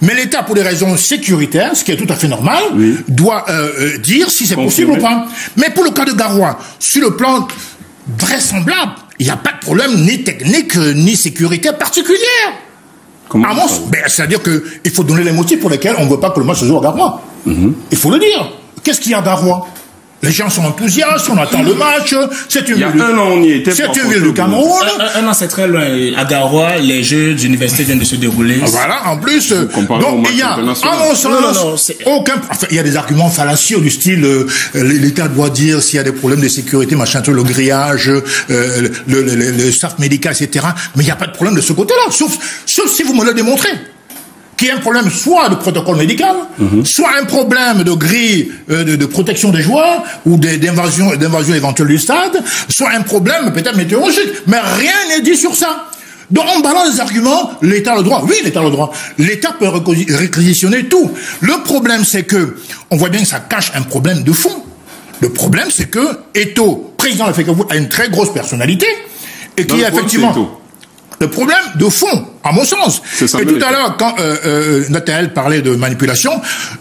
mais l'État, pour des raisons sécuritaires, ce qui est tout à fait normal, doit dire si c'est possible ou pas. Mais pour le cas de Garoua, sur le plan vraisemblable, il n'y a pas de problème ni technique, ni sécurité particulière. C'est-à-dire qu'il faut donner les motifs pour lesquels on ne veut pas que le match se joue à Garoua. Il faut le dire. Qu'est-ce qu'il y a à Garoua? Les gens sont enthousiastes, on attend le match. C'est une ville du Cameroun. Un an, c'est très loin. À Garoua, les Jeux d'université viennent de se dérouler. Voilà, en plus. Donc, il y a, à mon sens, il y a des arguments fallacieux du style, l'État doit dire s'il y a des problèmes de sécurité, machin, le grillage, le staff médical, etc. Mais il n'y a pas de problème de ce côté-là, sauf si vous me le démontrez. Qu'il y a un problème soit de protocole médical, soit un problème de grille de protection des joueurs ou d'invasion éventuelle du stade, soit un problème peut-être météorologique. Mais rien n'est dit sur ça. Donc on balance les arguments, l'État a le droit. Oui, l'État a le droit. L'État peut réquisitionner tout. Le problème, c'est que on voit bien que ça cache un problème de fond. Le problème, c'est que Eto'o, président de la FECAFOOT, a une très grosse personnalité et qui est effectivement... Le problème de fond, à mon sens. Et tout à l'heure, quand Nathalie parlait de manipulation,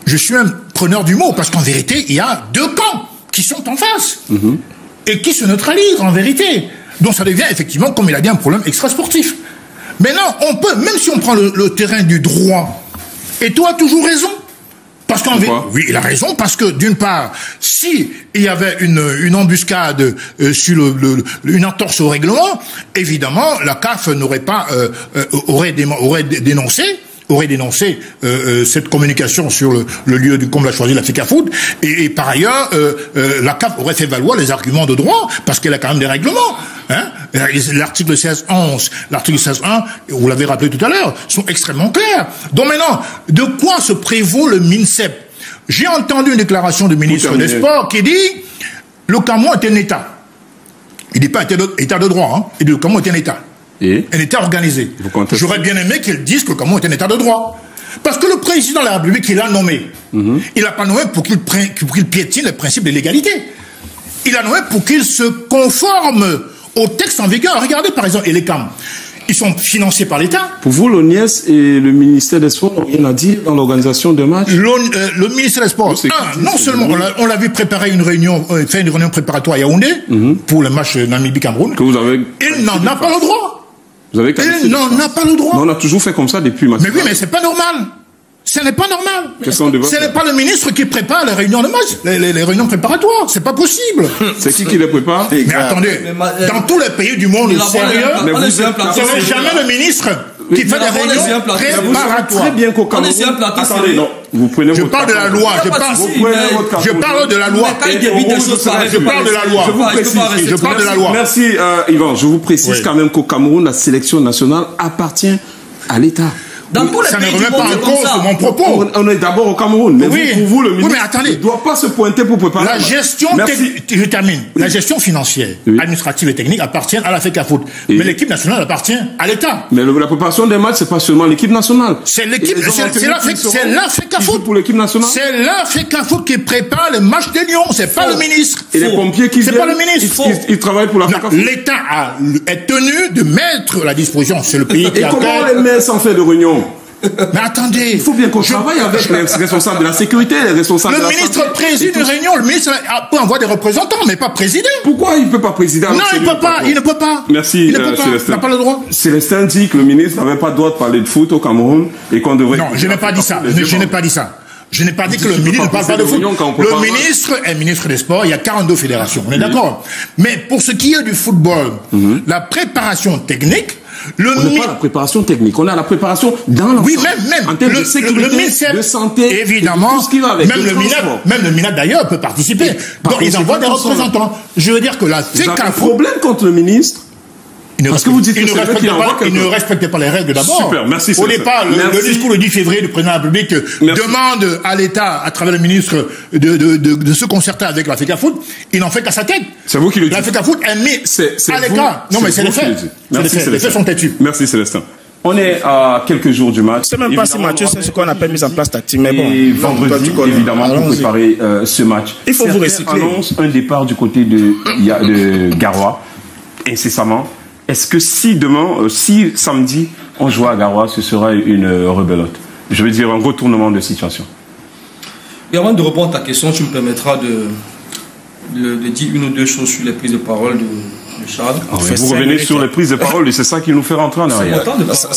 je suis un preneur du mot, parce qu'en vérité, il y a deux camps qui sont en face et qui se neutralisent en vérité. Donc ça devient effectivement, comme il a dit, un problème extra-sportif. Maintenant, on peut, même si on prend le terrain du droit, et toi, toujours raison. Parce qu'en vérité, oui, il a raison, parce que d'une part, si il y avait une embuscade sur une entorse au règlement, évidemment, la CAF n'aurait pas aurait dénoncé cette communication sur le lieu comme l'a choisi la FECAFOOT, et par ailleurs, la CAF aurait fait valoir les arguments de droit, parce qu'elle a quand même des règlements. Hein, l'article 16.11, l'article 16.1, vous l'avez rappelé tout à l'heure, sont extrêmement clairs. Donc maintenant, de quoi se prévaut le MINSEP? J'ai entendu une déclaration du ministre des Sports qui dit le Cameroun est un État. Il dit pas État de droit, hein. Il dit le Cameroun est un État. Un État organisé. J'aurais bien aimé qu'ils disent que le Cameroun est un État de droit. Parce que le président de la République, il l'a nommé. Il l'a pas nommé pour qu'il piétine les principes de l'égalité. Il l'a nommé pour qu'il se conforme au texte en vigueur. Regardez par exemple Elecam. Ils sont financés par l'État. Pour vous, l'ONIES et le ministère des Sports n'ont rien à dire dans l'organisation de matchs? Le ministère des Sports, non seulement on l'a vu préparer une réunion, faire une réunion préparatoire à Yaoundé pour le match Namibie-Cameroun. Il n'en a pas le droit. Vous avez il n'en a pas le droit. Mais on a toujours fait comme ça depuis maintenant. Mais oui, mais c'est pas normal. Ce n'est pas normal. Ce n'est pas le ministre qui prépare les réunions de match, les réunions préparatoires. C'est pas possible. C'est qui les prépare? Mais attendez, dans tous les pays du monde sérieux, ce n'est jamais le ministre qui fait des réunions préparatoires. Très bien qu'au Cameroun. Attendez, non. Vous prenez je parle de la loi. Je parle de la loi. Je parle de la loi. Je parle de la loi. Merci, Yvan. Je vous précise quand même qu'au Cameroun, la sélection nationale appartient à l'État. Dans tous les ça pays ne remet pas en cause mon propos. On est d'abord au Cameroun. Mais oui. Pour vous, le ministre ne doit pas se pointer pour préparer. La gestion, je termine. La gestion financière, administrative et technique appartient à la FECAFOOT. Mais l'équipe nationale appartient à l'État. Mais la préparation des matchs, c'est pas seulement l'équipe nationale. C'est l'équipe, c'est la FECAFOOT. Pour l'équipe nationale. C'est la FECAFOOT qui prépare le match des Lions. C'est pas le ministre. Et les pompiers qui viennent. C'est pas le ministre. Ils travaillent pour la FECAFOOT. L'État est tenu de mettre la disposition. C'est le pays qui a. Et comment les maires s'en fait de réunion? Mais attendez, il faut bien qu'on travaille avec les responsables de la sécurité, les responsables de la santé. Le ministre préside une réunion, le ministre peut envoyer des représentants, mais pas présider. Pourquoi il ne peut pas présider? Non, il ne peut pas, il ne peut pas. Merci, Célestin. Il n'a pas le droit. Célestin dit que le ministre n'avait pas le droit de parler de foot au Cameroun et qu'on devrait... Non, je n'ai pas dit ça. Je n'ai pas dit ça. Je n'ai pas dit que le ministre ne parle pas de foot. Le ministre est ministre des Sports, il y a 42 fédérations, on est d'accord. Mais pour ce qui est du football, la préparation technique, on n'a pas la préparation technique, on a la préparation dans l'ensemble. Oui, même. En termes de sécurité, de santé, évidemment, tout ce qui va avec. Même le MINAD d'ailleurs peut participer. Donc ils envoient des représentants. Je veux dire que la FECAFOOT... Vous avez un problème contre le ministre? Parce que vous dites que il ne respectait pas les règles d'abord. Super, merci. Au départ, le discours le 10 février du président de la République demande à l'État, à travers le ministre, de se concerter avec la FECAFOOT. Il n'en fait qu'à sa tête. C'est vous qui le dites. La FECAFOOT est mise à l'écart. Non, mais c'est les faits. Les faits sont têtus. Merci, Célestin. On est à quelques jours du match. C'est même pas si Mathieu, c'est ce qu'on appelle mise en place tactique. Mais bon. Et vendredi, évidemment, pour préparer ce match. Il faut vous recycler. Annonce un départ du côté de Garoua, incessamment. Est-ce que si samedi, on joue à Garoua, ce sera une rebelote? Je veux dire, un retournement de situation. Et avant de répondre à ta question, tu me permettras de dire une ou deux choses sur les prises de parole Charles. Vous revenez sur les prises de parole et c'est ça qui nous fait rentrer en arrière.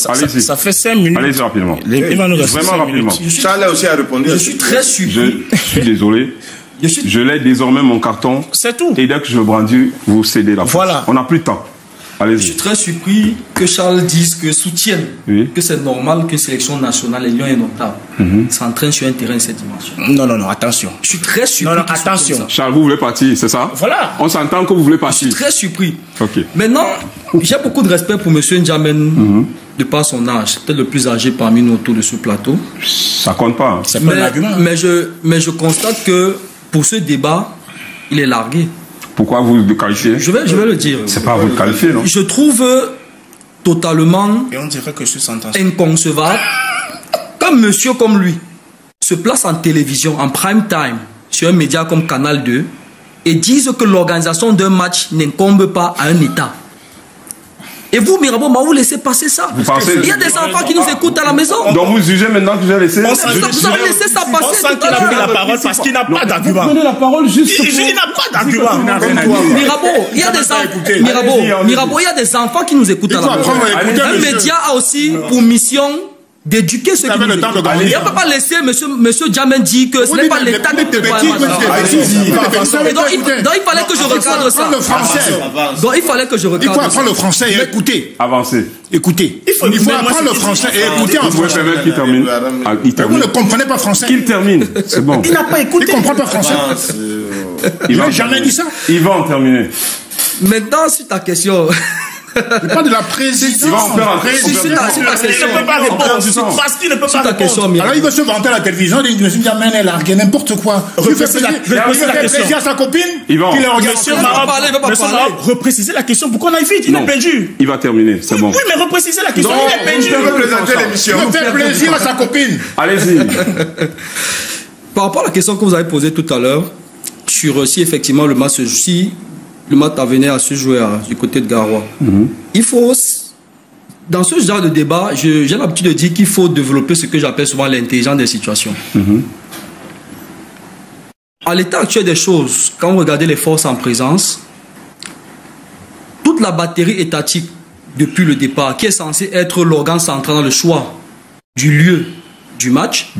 Allez-y. Ça fait 5 minutes. Allez-y rapidement. Il va nous rester Vraiment 5 rapidement. minutes. Charles aussi a répondu. Je suis très surpris. Je suis désolé. Je l'ai désormais mon carton. C'est tout. Et dès que je le brandis, vous cédez la place. Voilà. On n'a plus de temps. Je Allez-y. suis très surpris que Charles dise que soutienne que c'est normal qu'une sélection nationale, les Lions indomptables, s'entraîne sur un terrain de cette dimension. Non, attention. Je suis très surpris. Non, qu'il soutienne attention. ça. Charles, vous voulez partir, c'est ça? Voilà. On s'entend que vous voulez Je suis partir. très surpris. Ok. Maintenant, j'ai beaucoup de respect pour M. Ndjamen, de par son âge. C'est peut-être le plus âgé parmi nous autour de ce plateau. Ça compte pas. C'est pas un argument. Mais je constate que pour ce débat, il est largué. Pourquoi vous le qualifiez? Je vais le dire. C'est pas à vous de qualifier, non? Je trouve totalement Et on dirait que je suis sentencié. inconcevable qu'un monsieur comme lui se place en télévision, en prime time, sur un média comme Canal 2, et dise que l'organisation d'un match n'incombe pas à un État. Et vous, Mirabeau, vous laissez passer ça. pensez- Il y a des enfants qui nous écoutent à la maison. Donc vous jugez maintenant que j'ai laissé. Vous avez laissé ça On passer sent tout qu'il à a pris la l'heure. parole parce qu'il n'a pas d'argument. Prenez la parole juste Il n'a pas d'argument. Mirabeau, il y a des enfants. Mirabeau, il y a des enfants qui nous écoutent à la faut maison. apprendre à écouter, Un monsieur. média a aussi pour mission d'éduquer ceux qui avez nous le temps de écoutent. grandir. Et on ne peut pas laisser monsieur Djamen dire que ce n'est pas l'État qui prépare un match. Et donc, il fallait que je recadre ça. Apprendre le français. Donc il fallait que je Il faut recadre ça. apprendre le français et écouter. Avancez. Écoutez. Il faut mais moi, apprendre c'est le français et écouter en Vous pouvez français. permettre qu'il termine. Ah, il Vous termine. ne comprenez pas français. Qu'il termine. C'est bon. Il n'a pas Il écouté. ne comprend pas français. Il n'a jamais dit ça. Il va en terminer. Maintenant, sur ta question. Il parle de la présidence. Il va en faire un Sur ta Il question. ne peut pas répondre. Parce qu'il ne peut Sur pas ta question, répondre. Mirabeau. Alors il veut se vanter à la télévision, il dit que M. Diamène est largué, n'importe quoi. Il fait plaisir à sa copine, Yvan. qu'il est regardé. Monsieur va Maroc, parler, il va pas Monsieur parler. Maroc, reprécisez la question. Pourquoi on aille vite? Il Non. est perdu. Il va terminer. C'est bon. Oui, mais reprécisez la question. Il est perdu. Je vais présenter l'émission. Il fait plaisir à sa copine. Allez-y. Par rapport à la question que vous avez posée tout à l'heure, sur si effectivement le match venait à se jouer du côté de Garoua, il faut, dans ce genre de débat, j'ai l'habitude de dire qu'il faut développer ce que j'appelle souvent l'intelligence des situations. À l'état actuel des choses, quand vous regardez les forces en présence, toute la batterie étatique depuis le départ, qui est censée être l'organe central dans le choix du lieu du match,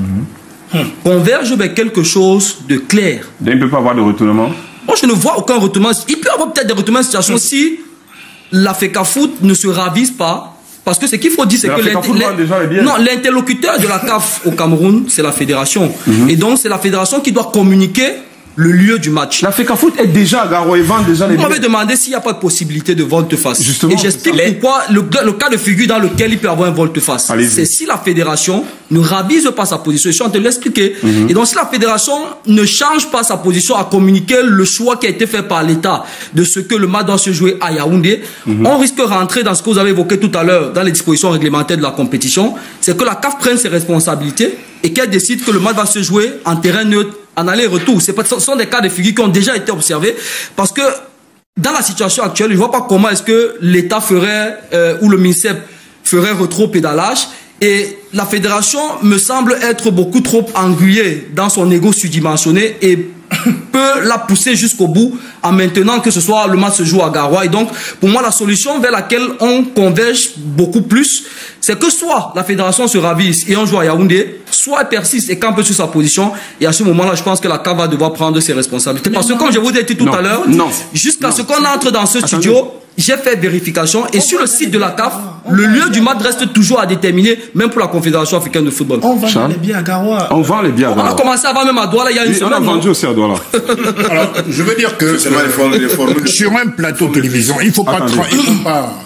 converge vers quelque chose de clair. Il ne peut pas avoir de retournement. Moi, je ne vois aucun retournement. Il peut y avoir peut-être des retournements de situation si la FECAFOOT ne se ravise pas. Parce que ce qu'il faut dire, c'est Mais que la FECAFOOT va déjà les biens. non, l'interlocuteur de la CAF au Cameroun, c'est la fédération. Et donc, c'est la fédération qui doit communiquer le lieu du match. La FECAFOOT est déjà à Garo et vend déjà les Vous m'avez billets. demandé s'il n'y a pas de possibilité de volte-face. Justement, Et j'explique pourquoi le cas de figure dans lequel il peut avoir un volte-face. Allez-y. C'est si la fédération ne ravise pas sa position. Je suis en train de l'expliquer. Et donc si la fédération ne change pas sa position à communiquer le choix qui a été fait par l'État de ce que le match doit se jouer à Yaoundé, on risque de rentrer dans ce que vous avez évoqué tout à l'heure dans les dispositions réglementaires de la compétition. C'est que la CAF prenne ses responsabilités et qu'elle décide que le match va se jouer en terrain neutre, en aller-retour. Ce sont des cas de figure qui ont déjà été observés parce que dans la situation actuelle, je ne vois pas comment est-ce que l'État ferait ou le MINSEP ferait rétro-pédalage et la fédération me semble être beaucoup trop engluée dans son ego surdimensionné et peut la pousser jusqu'au bout en maintenant que ce soit le match se joue à Garoua. Et donc, pour moi, la solution vers laquelle on converge beaucoup plus, c'est que soit la fédération se ravise et on joue à Yaoundé, soit elle persiste et campe sur sa position. Et à ce moment-là, je pense que la CAF va devoir prendre ses responsabilités. Parce que comme je vous ai dit tout à l'heure, jusqu'à ce qu'on entre dans ce studio, j'ai fait vérification et sur le site de la CAF, le lieu du match reste toujours à déterminer, même pour la Confédération africaine de football. On vend les billets à Garoua. On vend les billets à On a Garo. commencé avant même à Douala il y a une On a semaine. vendu aussi à Douala. Alors, je veux dire que C'est mal les formules. sur un plateau de télévision, il ne faut pas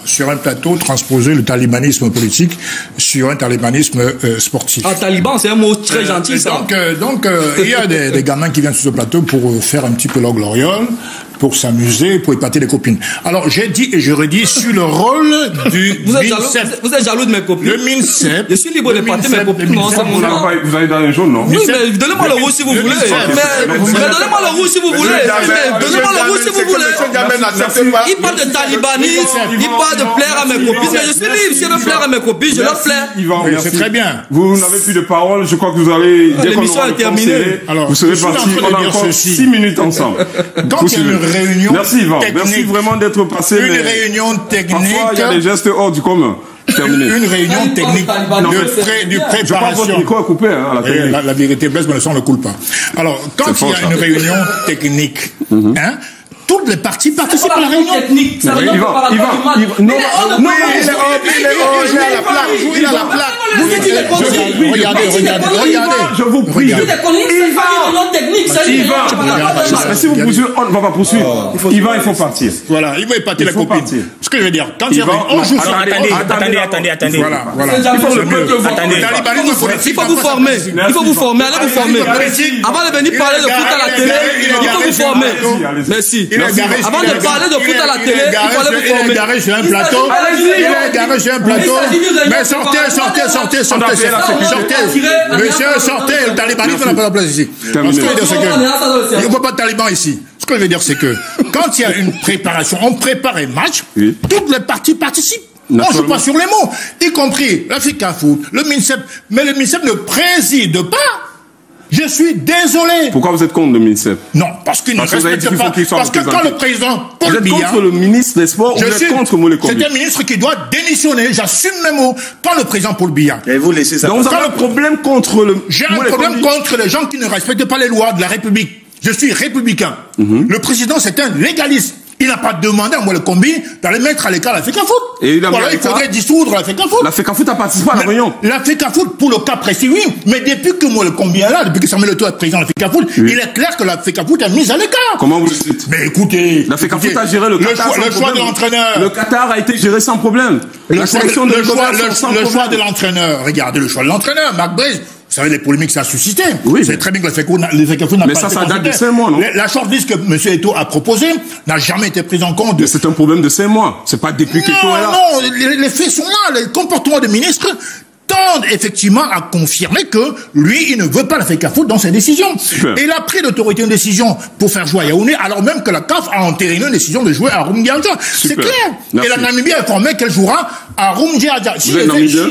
sur un plateau transposer le talibanisme politique sur un talibanisme sportif. Ah, taliban, c'est un mot très gentil, ça. Donc, il y a des gamins qui viennent sur ce plateau pour faire un petit peu leur gloriole, pour s'amuser, pour épater les copines. Alors, j'ai dit et je redis sur le rôle du Vous êtes, jaloux, MINSEP. vous êtes jaloux de mes copines. Le MINSEP. Je suis libre de partir mes copines. Non, c'est mon nom. Vous avez dans un jaune, non? Oui, mais donnez-moi le rouge si vous voulez. Mais donnez-moi le rouge si vous voulez. Donnez-moi le rouge si vous voulez. Il parle de talibanisme, il parle de plaire à mes copines. Mais je suis libre. Si je veux plaire à mes copines, je leur plaire. Yvan, Oui, merci. c'est très bien. Vous n'avez plus de parole. Je crois que vous allez. Dès qu'on L'émission aura est le temps terminée. serré, Alors, vous serez je suis en partis. train de On a dire encore ceci. 6 minutes ensemble. Quand Vous il y a une suivez. réunion Merci Yvan, technique. merci vraiment d'être passé. Une réunion technique. Parfois, il y a des gestes hors du commun. Terminé. Une réunion technique de préparation. Je crois que votre micro est coupé, hein, à la télé. La vérité blesse, mais le sang ne coule pas. Alors, quand il y a une réunion technique, hein, toutes les parties participent à la réunion. Technique, ça Il va. Non, il a la plaque. Regardez. Je vous prie. Mais si vous poursuivez, on ne va pas poursuivre. Yvan, il faut partir. Voilà, il va épater la copine. Ce que je veux dire, quand il y a on joue sur Attendez. Voilà. Il faut vous former. Allez vous former. Avant de venir parler de foot à la télé, il faut vous former. Merci. Avant de parler de foot à la télé, il faut aller vous former. Il est garé sur un plateau. Mais sortez. Monsieur, sortez. Le talibanisme n'a pas de place ici. Ce que je veux dire, c'est que il n'y a pas de taliban ici. Ce que je veux dire, c'est que quand il y a une préparation, on prépare un match, toutes les parties participent. On ne joue pas sur les mots, y compris l'Africa Foot, le MINSEP. Mais le MINSEP ne préside pas. Je suis désolé. Pourquoi vous êtes contre le MINSEP? Non, parce qu'il ne respecte pas. Parce que quand le président Paul Biya... Vous êtes contre le ministre des Sports ou vous êtes contre Moulé Kombi? C'est un ministre qui doit démissionner. J'assume mes mots. Quand le président Paul Biya... Et vous laissez ça. Donc vous avez un problème contre le... J'ai un problème contre les gens qui ne respectent pas les lois de la République. Je suis républicain. Le président, c'est un légaliste. Il n'a pas demandé à Moulé Kombi d'aller mettre à l'écart l'Africa Foot. Et voilà, il faudrait dissoudre l'Africa Foot. L'Africa Foot a participé à la réunion. L'Africa Foot, pour le cas précis, oui. Mais depuis que Moulé Kombi est là, depuis que Samuel Eto'o est président de l'Africa Foot, il est clair que l'Africa Foot est mise à l'écart. Comment vous le dites? Mais écoutez. L'Africa Foot a géré le Qatar sans problème. Le choix de l'entraîneur. Le Qatar a été géré sans problème. Le choix de l'entraîneur. Regardez le choix de l'entraîneur. Marc Blaise. Vous savez les polémiques que ça a suscité. Oui. C'est très bien que l'Africa Foot n'a pas été consulté. Mais ça date de 5 mois, non? La shortlist que M. Eto'o a proposée n'a jamais été prise en compte. Mais c'est un problème de 5 mois. C'est pas depuis qu'Eto'o est là. Non, les faits sont là. Les comportements des ministres tendent effectivement à confirmer que lui, il ne veut pas l'Africa Foot dans ses décisions. Super. Et il a pris l'autorité une décision pour faire jouer à Yaoundé, alors même que la CAF a entériné une décision de jouer à Rumdiadja. C'est clair. Merci. Et la Namibie a informé qu'elle jouera à Rumdiadja. Vous êtes Namibien?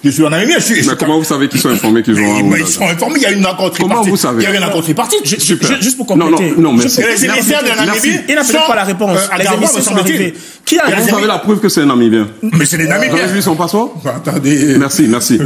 Je suis en Namibie, Mais comment vous savez qu'ils sont informés qu'ils ont Ils sont informés, il y a une accord tripartite. Comment vous savez? Il y a une accord tripartite. Juste pour compléter. Non, merci. Les émissaires de la Namibie, il n'a peut-être pas la réponse. Les émissaires sont arrivés. Qui a vous avez la preuve que c'est un Namibien? Mais c'est les Namibiens. Vous avez vu son passeport? Attendez. Merci.